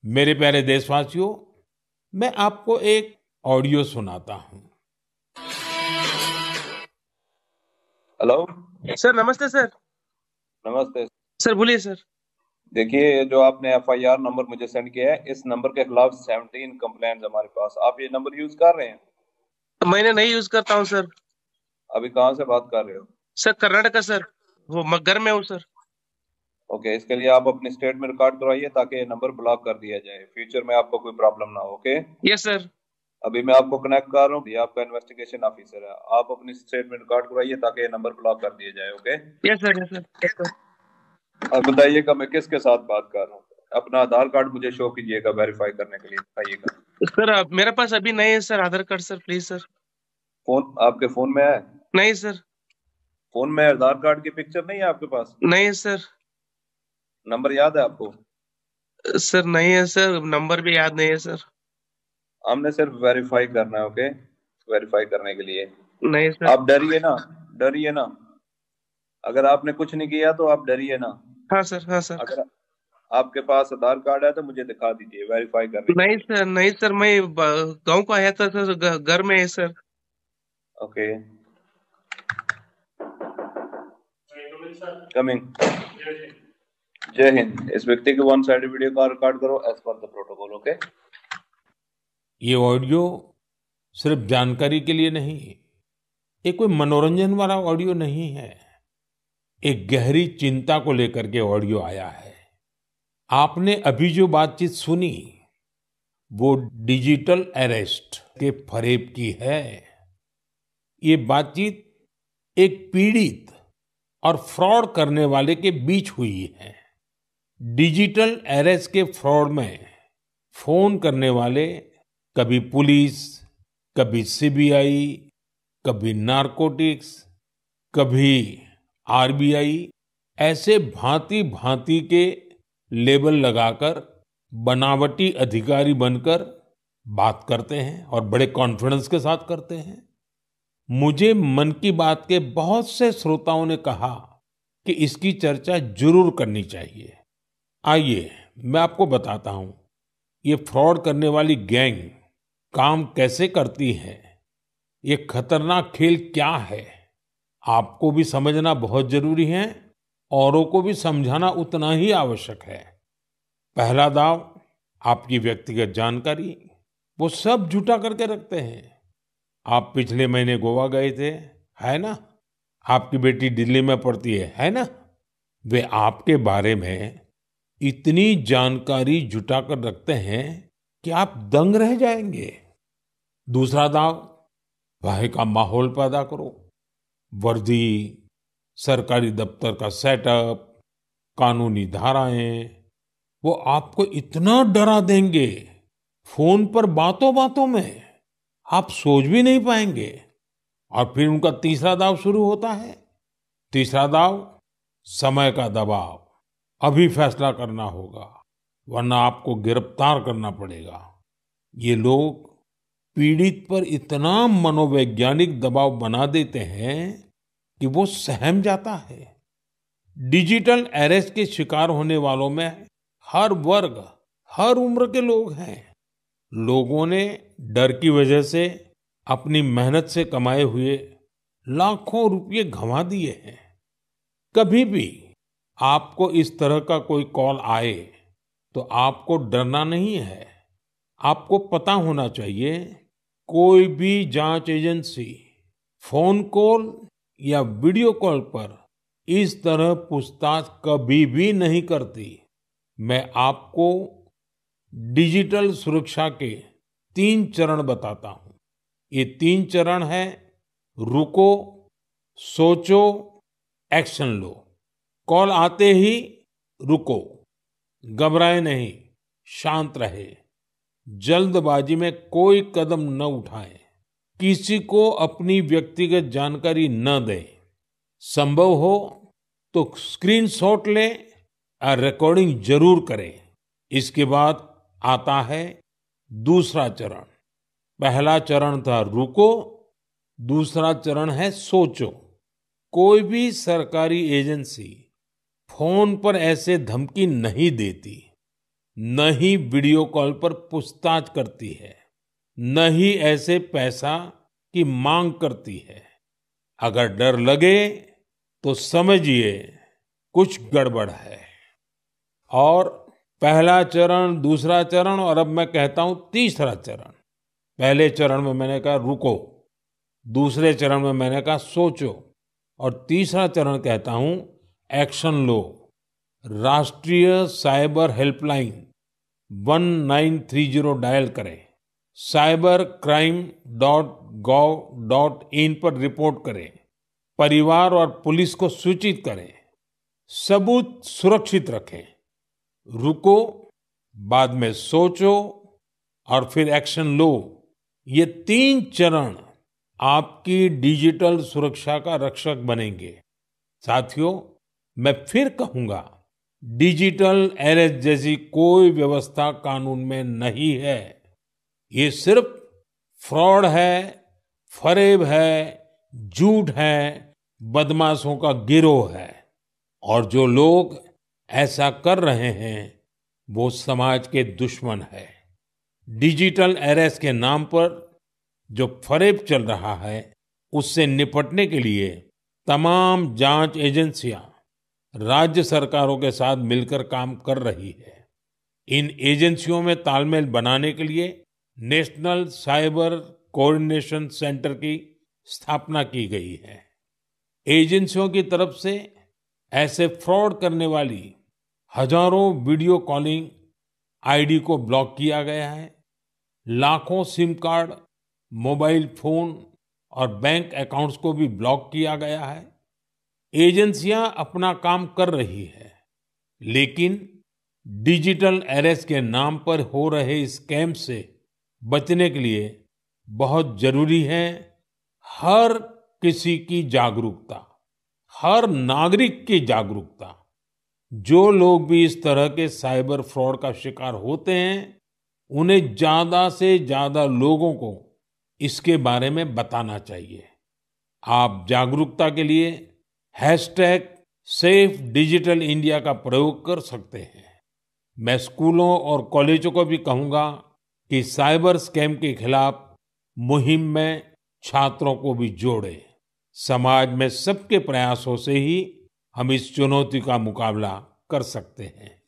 मेरे प्यारे देशवासियों, मैं आपको एक ऑडियो सुनाता हूं। हेलो। सर नमस्ते सर। नमस्ते। सर बोलिए सर। देखिए, ये जो आपने एफआईआर नंबर मुझे सेंड किया है, इस नंबर के खिलाफ 17 कंप्लेंट्स हमारे पास। आप ये नंबर यूज कर रहे हैं? मैंने नहीं यूज करता हूँ सर। अभी कहाँ से बात कर रहे हो? Sir Karnataka sir. वो घर में हूँ सर। ओके, इसके लिए आप अपनी स्टेट में रिकॉर्ड करवाइए ताकि ये नंबर ब्लॉक कर दिया जाए, फ्यूचर में आपको कोई प्रॉब्लम ना हो। Okay, yes sir. अभी मैं आपको कनेक्ट कर रहा हूँ, ये आपका इन्वेस्टिगेशन ऑफिसर है। आप अपनी स्टेट में रिकॉर्ड करवाइए ताकि ये नंबर ब्लॉक कर दिया जाए। Okay, yes sir yes sir yes sir. अब बताइएगा मैं किसके साथ बात कर रहा हूँ। अपना आधार कार्ड मुझे शो कीजिएगा वेरीफाई करने के लिए, बताइएगा। सर मेरे पास अभी नहीं है sir Aadhaar card sir, please sir. Phone आपके फोन में है? नहीं सर। फोन में आधार कार्ड की पिक्चर नहीं है आपके पास? नहीं है सर। नंबर याद है आपको? सर नहीं है सर, नंबर भी याद नहीं है सर। हमने सिर्फ वेरीफाई करना है। ओके, वेरीफाई करने के लिए नहीं सर। आप डरिए ना, डरिए ना। अगर आपने कुछ नहीं किया तो आप डरिए ना। हाँ सर हाँ सर। अगर आपके पास आधार कार्ड है तो मुझे दिखा दीजिए वेरीफाई करने के नहीं लिए। सर नहीं सर, मैं गांव को आया था सर, घर में है सर। Okay, coming. जय हिंद। इस व्यक्ति के वन साइड वीडियो का रिकॉर्ड करो as per the protocol. Okay, ये ऑडियो सिर्फ जानकारी के लिए नहीं, ये कोई मनोरंजन वाला ऑडियो नहीं है। एक गहरी चिंता को लेकर के ऑडियो आया है। आपने अभी जो बातचीत सुनी, वो डिजिटल अरेस्ट के फरेब की है। ये बातचीत एक पीड़ित और फ्रॉड करने वाले के बीच हुई है। डिजिटल अरेस्ट के फ्रॉड में फोन करने वाले कभी पुलिस, कभी सीबीआई, कभी नारकोटिक्स, कभी आरबीआई, ऐसे भांति भांति के लेबल लगाकर बनावटी अधिकारी बनकर बात करते हैं और बड़े कॉन्फिडेंस के साथ करते हैं। मुझे मन की बात के बहुत से श्रोताओं ने कहा कि इसकी चर्चा जरूर करनी चाहिए। आइए मैं आपको बताता हूं, ये फ्रॉड करने वाली गैंग काम कैसे करती है, ये खतरनाक खेल क्या है, आपको भी समझना बहुत जरूरी है, औरों को भी समझाना उतना ही आवश्यक है। पहला दांव, आपकी व्यक्तिगत जानकारी, वो सब जुटा करके रखते हैं। आप पिछले महीने गोवा गए थे, है ना? आपकी बेटी दिल्ली में पढ़ती है ना? वे आपके बारे में इतनी जानकारी जुटा कर रखते हैं कि आप दंग रह जाएंगे। दूसरा दांव, भय का माहौल पैदा करो। वर्दी, सरकारी दफ्तर का सेटअप, कानूनी धाराएं, वो आपको इतना डरा देंगे, फोन पर बातों बातों में आप सोच भी नहीं पाएंगे। और फिर उनका तीसरा दांव शुरू होता है। तीसरा दांव, समय का दबाव। अभी फैसला करना होगा, वरना आपको गिरफ्तार करना पड़ेगा। ये लोग पीड़ित पर इतना मनोवैज्ञानिक दबाव बना देते हैं कि वो सहम जाता है। डिजिटल अरेस्ट के शिकार होने वालों में हर वर्ग, हर उम्र के लोग हैं। लोगों ने डर की वजह से अपनी मेहनत से कमाए हुए लाखों रुपए गंवा दिए हैं। कभी भी आपको इस तरह का कोई कॉल आए तो आपको डरना नहीं है। आपको पता होना चाहिए, कोई भी जांच एजेंसी फोन कॉल या वीडियो कॉल पर इस तरह पूछताछ कभी भी नहीं करती। मैं आपको डिजिटल सुरक्षा के 3 चरण बताता हूं। ये 3 चरण है: रुको, सोचो, एक्शन लो। कॉल आते ही रुको, घबराए नहीं, शांत रहे, जल्दबाजी में कोई कदम न उठाएं, किसी को अपनी व्यक्तिगत जानकारी न दें। संभव हो तो स्क्रीनशॉट लें और रिकॉर्डिंग जरूर करें। इसके बाद आता है दूसरा चरण। पहला चरण था रुको, दूसरा चरण है सोचो। कोई भी सरकारी एजेंसी फोन पर ऐसे धमकी नहीं देती। न ही वीडियो कॉल पर पूछताछ करती है, न ही ऐसे पैसा की मांग करती है। अगर डर लगे तो समझिए कुछ गड़बड़ है। और पहला चरण, दूसरा चरण और अब मैं कहता हूं तीसरा चरण। पहले चरण में मैंने कहा रुको, दूसरे चरण में मैंने कहा सोचो, और तीसरा चरण कहता हूं एक्शन लो। राष्ट्रीय साइबर हेल्पलाइन 1930 डायल करें, cybercrime.gov.in पर रिपोर्ट करें, परिवार और पुलिस को सूचित करें, सबूत सुरक्षित रखें। रुको, बाद में सोचो और फिर एक्शन लो। ये 3 चरण आपकी डिजिटल सुरक्षा का रक्षक बनेंगे। साथियों, मैं फिर कहूंगा, डिजिटल अरेस्ट जैसी कोई व्यवस्था कानून में नहीं है। ये सिर्फ फ्रॉड है, फरेब है, झूठ है, बदमाशों का गिरोह है। और जो लोग ऐसा कर रहे हैं वो समाज के दुश्मन है। डिजिटल अरेस्ट के नाम पर जो फरेब चल रहा है उससे निपटने के लिए तमाम जांच एजेंसियां राज्य सरकारों के साथ मिलकर काम कर रही है। इन एजेंसियों में तालमेल बनाने के लिए नेशनल साइबर कोऑर्डिनेशन सेंटर की स्थापना की गई है। एजेंसियों की तरफ से ऐसे फ्रॉड करने वाली हजारों वीडियो कॉलिंग आईडी को ब्लॉक किया गया है। लाखों सिम कार्ड, मोबाइल फोन और बैंक अकाउंट्स को भी ब्लॉक किया गया है। एजेंसियां अपना काम कर रही है, लेकिन डिजिटल अरेस्ट के नाम पर हो रहे स्कैम से बचने के लिए बहुत जरूरी है हर किसी की जागरूकता, हर नागरिक की जागरूकता। जो लोग भी इस तरह के साइबर फ्रॉड का शिकार होते हैं, उन्हें ज्यादा से ज्यादा लोगों को इसके बारे में बताना चाहिए। आप जागरूकता के लिए सेफ डिजिटल इंडिया का प्रयोग कर सकते हैं। मैं स्कूलों और कॉलेजों को भी कहूंगा कि साइबर स्कैम के खिलाफ मुहिम में छात्रों को भी जोड़ें। समाज में सबके प्रयासों से ही हम इस चुनौती का मुकाबला कर सकते हैं।